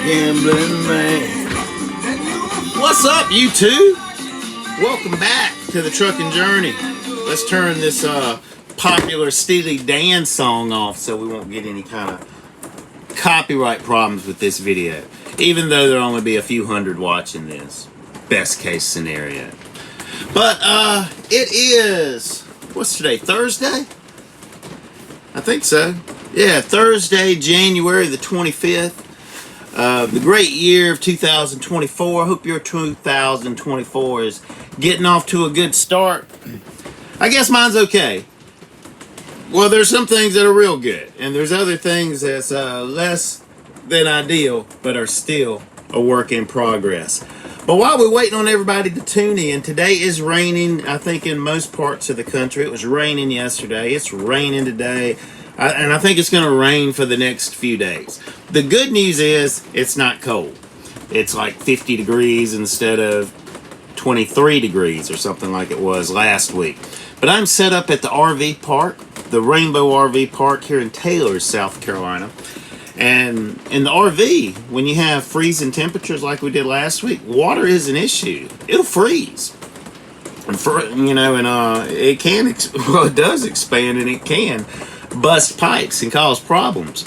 Gambling man. What's up, you two? Welcome back to the Truckin' Journey. Let's turn this popular Steely Dan song off so we won't get any kind of copyright problems with this video. Even though there'll only be a few hundred watching this. Best case scenario. But it is, what's today, Thursday? I think so. Yeah, Thursday, January the 25th. The great year of 2024. I hope your 2024 is getting off to a good start. I guess mine's okay. Well, there's some things that are real good, and there's other things that's less than ideal, but are still a work in progress. But while we're waiting on everybody to tune in, today is raining, I think, in most parts of the country. It was raining yesterday. It's raining today. And I think it's going to rain for the next few days. The good news is it's not cold. It's like 50 degrees instead of 23 degrees or something like it was last week. But I'm set up at the RV park, the Rainbow RV Park here in Taylor, South Carolina. And in the RV, when you have freezing temperatures like we did last week, water is an issue. It'll freeze. And it can, well, it does expand and it can bust pipes and cause problems.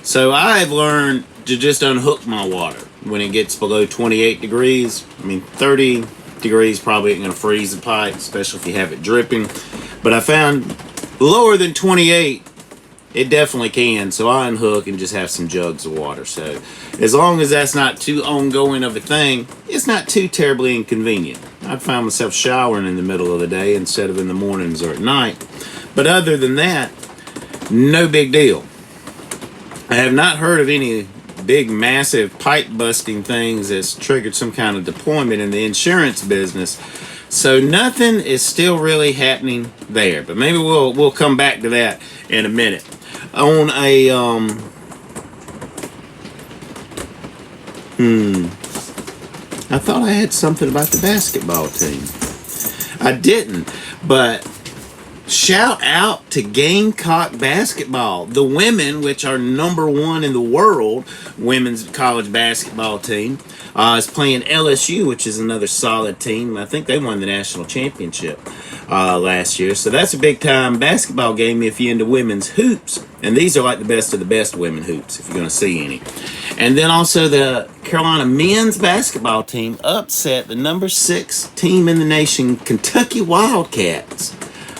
So I've learned to just unhook my water when it gets below 28 degrees. I mean, 30 degrees probably ain't gonna freeze the pipe, especially if you have it dripping. But I found lower than 28, it definitely can. So I unhook and just have some jugs of water. So as long as that's not too ongoing of a thing, it's not too terribly inconvenient. I'd find myself showering in the middle of the day instead of in the mornings or at night. But other than that, no big deal. I have not heard of any big, massive pipe busting things that's triggered some kind of deployment in the insurance business. So nothing is still really happening there. But maybe we'll come back to that in a minute. On a I thought I had something about the basketball team. I didn't, but shout out to Gamecock basketball. The women, which are #1 in the world, women's college basketball team, is playing LSU, which is another solid team. I think they won the national championship last year. So that's a big time basketball game if you're into women's hoops. And these are like the best of the best women hoops, if you're going to see any. And then also the Carolina men's basketball team upset the #6 team in the nation, Kentucky Wildcats.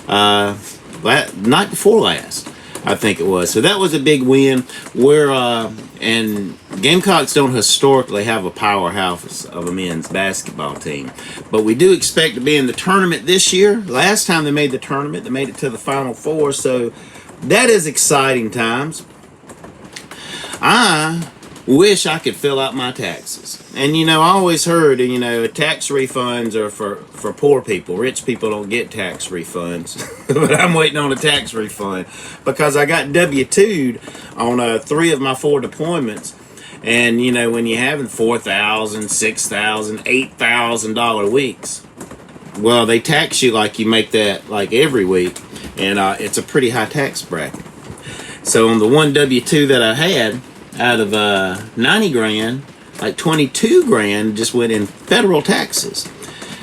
Night before last, I think it was. So that was a big win. And Gamecocks don't historically have a powerhouse of a men's basketball team, but we do expect to be in the tournament this year. Last time they made the tournament, they made it to the Final Four, so that is exciting times. I wish I could fill out my taxes. And, I always heard, tax refunds are for poor people. Rich people don't get tax refunds. But I'm waiting on a tax refund because I got W-2'd on 3 of my 4 deployments. And, when you're having $4,000, $6,000, $8,000 weeks, well, they tax you like you make that like every week. And it's a pretty high tax bracket. So on the one W-2 that I had, out of 90 grand, like 22 grand just went in federal taxes.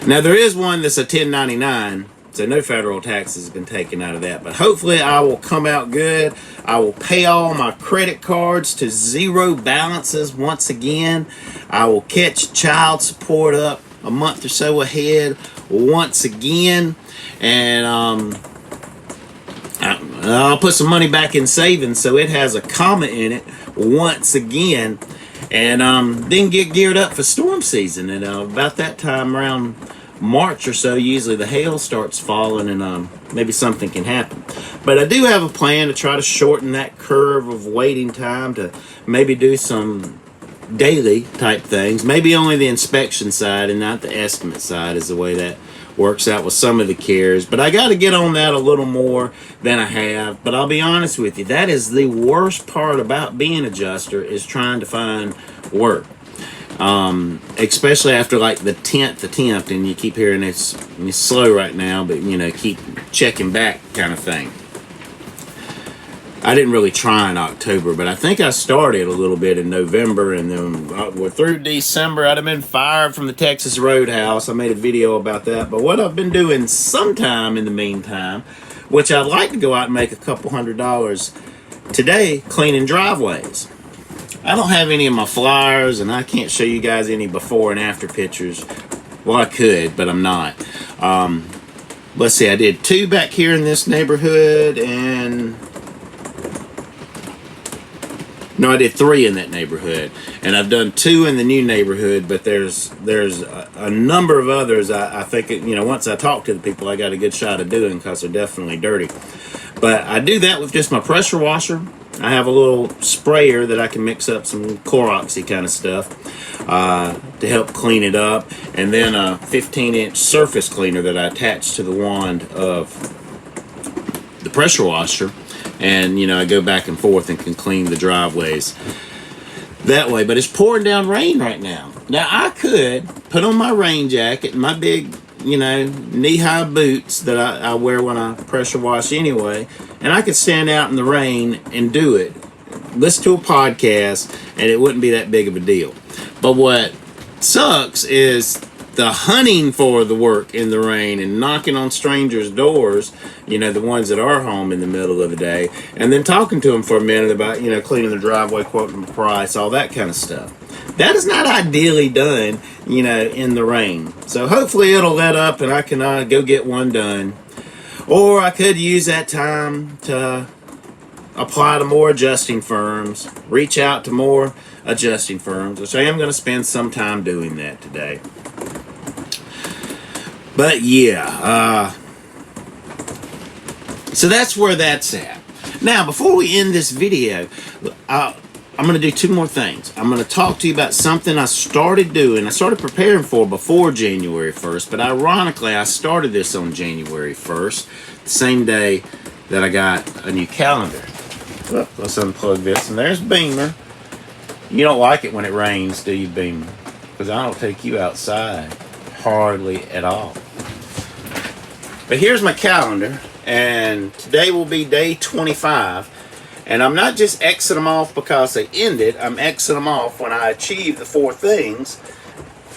Now there is one that's a 1099, so no federal taxes have been taken out of that. But hopefully I will come out good. I will pay all my credit cards to 0 balances once again. I will catch child support up a month or so ahead once again. And I'll put some money back in savings so it has a comma in it once again, and then get geared up for storm season. And about that time, around March or so, usually the hail starts falling, and maybe something can happen. But I do have a plan to try to shorten that curve of waiting time, to maybe do some daily type things. Maybe only the inspection side and not the estimate side is the way that works out with some of the carriers. But I got to get on that a little more than I have. But I'll be honest with you, that is the worst part about being an adjuster, is trying to find work. Especially after like the 10th attempt, and you keep hearing it's slow right now, but keep checking back kind of thing. I didn't really try in October, but I think I started a little bit in November, and then we're through December. I'd have been fired from the Texas Roadhouse. I made a video about that. But what I've been doing sometime in the meantime, which I'd like to go out and make a couple $100 today, cleaning driveways. I don't have any of my flyers, and I can't show you guys any before and after pictures. Well, I could, but I'm not. Let's see, I did 2 back here in this neighborhood, and no, I did 3 in that neighborhood, and I've done 2 in the new neighborhood. But there's a number of others. I think once I talk to the people, I got a good shot of doing, because they're definitely dirty. But I do that with just my pressure washer. I have a little sprayer that I can mix up some Cloroxy kind of stuff to help clean it up, and then a 15-inch surface cleaner that I attach to the wand of the pressure washer. And, I go back and forth and can clean the driveways that way. But it's pouring down rain right now. Now, I could put on my rain jacket and my big, knee-high boots that I wear when I pressure wash anyway, and I could stand out in the rain and do it, listen to a podcast, and it wouldn't be that big of a deal. But what sucks is the hunting for the work in the rain and knocking on strangers' doors, the ones that are home in the middle of the day, and then talking to them for a minute about, cleaning the driveway, quoting the price, all that kind of stuff. That is not ideally done, in the rain. So hopefully it'll let up and I can go get one done. Or I could use that time to apply to more adjusting firms, reach out to more adjusting firms, which I am going to spend some time doing that today. But yeah, so that's where that's at. Now, before we end this video, I'm going to do 2 more things. I'm going to talk to you about something I started doing. I started preparing for before January 1st, but ironically, I started this on January 1st, the same day that I got a new calendar. Well, let's unplug this, and there's Beamer. You don't like it when it rains, do you, Beamer? Because I don't take you outside hardly at all. But here's my calendar, and today will be day 25. And I'm not just Xing them off because they ended. I'm Xing them off when I achieve the 4 things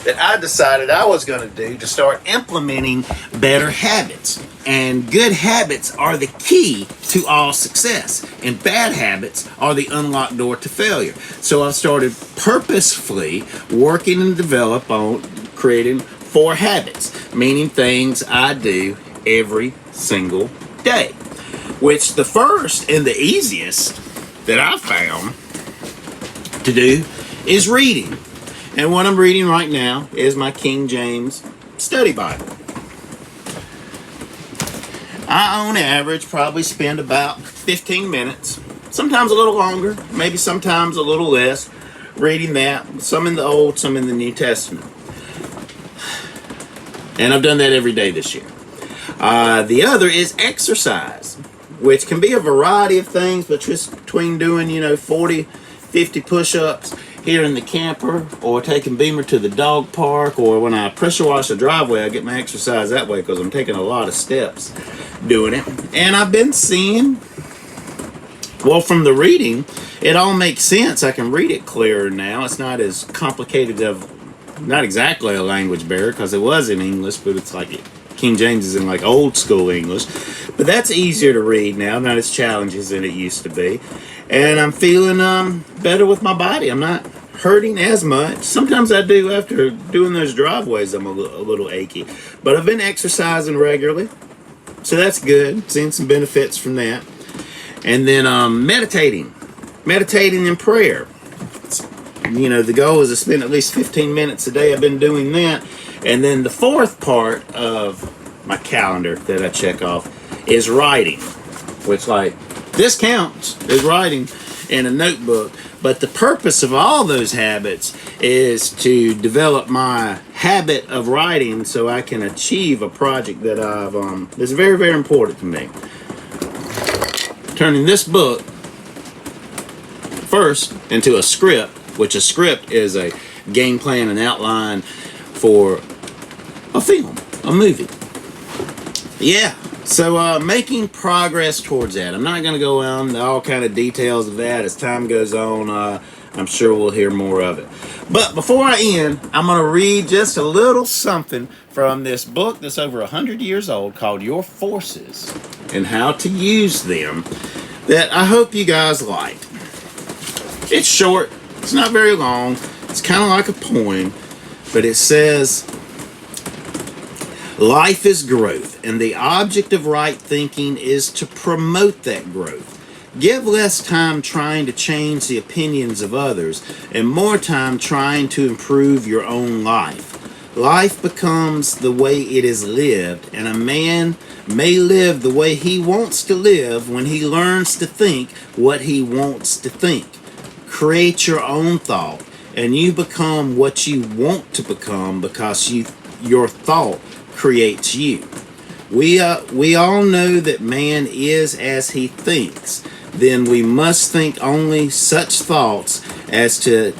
that I decided I was going to do to start implementing better habits. And good habits are the key to all success, and bad habits are the unlocked door to failure. So I started purposefully working and develop on creating 4 habits, meaning things I do every single day. Which the first and the easiest that I found to do is reading. And what I'm reading right now is my King James Study Bible. I, on average, probably spend about 15 minutes, sometimes a little longer, maybe sometimes a little less, reading that, some in the Old, some in the New Testament. And I've done that every day this year. The other is exercise, which can be a variety of things, but just between doing, 40, 50 push-ups here in the camper, or taking Beamer to the dog park, or when I pressure wash the driveway, I get my exercise that way because I'm taking a lot of steps doing it. And I've been seeing, well, from the reading, it all makes sense. I can read it clearer now. It's not as complicated not exactly a language barrier, because it was in English, but it's like King James is in like old school English. But that's easier to read now, not as challenging as it used to be. And I'm feeling better with my body. I'm not hurting as much. Sometimes I do after doing those driveways. I'm a little achy. But I've been exercising regularly, so that's good. Seeing some benefits from that. And then meditating in prayer. The goal is to spend at least 15 minutes a day. I've been doing that. And then the 4th part of my calendar that I check off is writing, which, like, this counts as writing in a notebook. But the purpose of all those habits is to develop my habit of writing so I can achieve a project that that's very, very important to me. Turning this book first into a script, which a script is a game plan and outline for a film, a movie. Yeah, So making progress towards that. I'm not going to go on all kind of details of that. As time goes on, I'm sure we'll hear more of it. But before I end, I'm going to read just a little something from this book that's over 100 years old called Your Forces and How to Use Them, that I hope you guys like. It's short. It's not very long. It's kind of like a poem, but it says, life is growth, and the object of right thinking is to promote that growth. Give less time trying to change the opinions of others and more time trying to improve your own life. Life becomes the way it is lived, and a man may live the way he wants to live when he learns to think what he wants to think. Create your own thought, and you become what you want to become because your thought creates you. We all know that man is as he thinks. Then we must think only such thoughts as to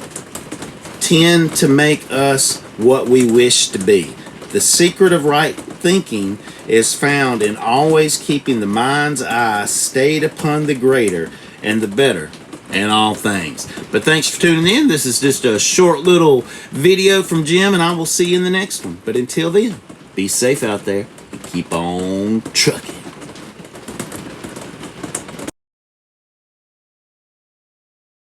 tend to make us what we wish to be. The secret of right thinking is found in always keeping the mind's eye stayed upon the greater and the better in all things. But thanks for tuning in. This is just a short little video from Jim, and I will see you in the next one. But until then, be safe out there and keep on trucking.